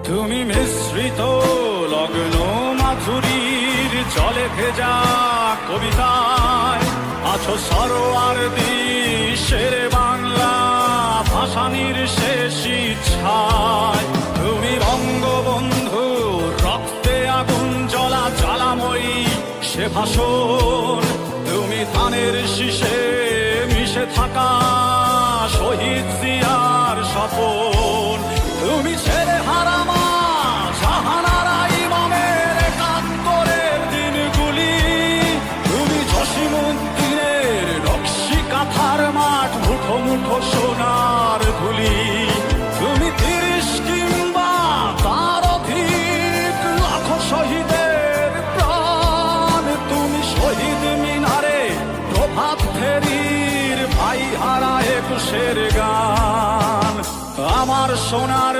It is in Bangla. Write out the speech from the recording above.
তুমি মিশ্রিত লগ্ন মাধুরীর জলে ভেজা কবিতায় আছো সরোয়ার্দী শেরে বাংলা ভাসানির শেষ ইচ্ছায়। তুমি বঙ্গবন্ধু রক্তে আগুন জ্বলা জ্বালাময়ী সে ভাষণ। তুমি ধানের শীষে মিশে থাকা শহীদ জিয়ার স্বপন। তুমি ছেলে হারামা জাহানারা ইমামের একাত্তরের দিনগুলি। তুমি জসিমউদ্দিনের নকশি কাঁথার মাঠ মুঠো মুঠো সোনার ধুলি। তুমি ৩০ কিংবা তার অধিক লাখো শহীদের প্রাণ। তুমি শহীদ মিনারে প্রভাত ফেরির ভাই হারা ২১-এর গান। আমার সোনার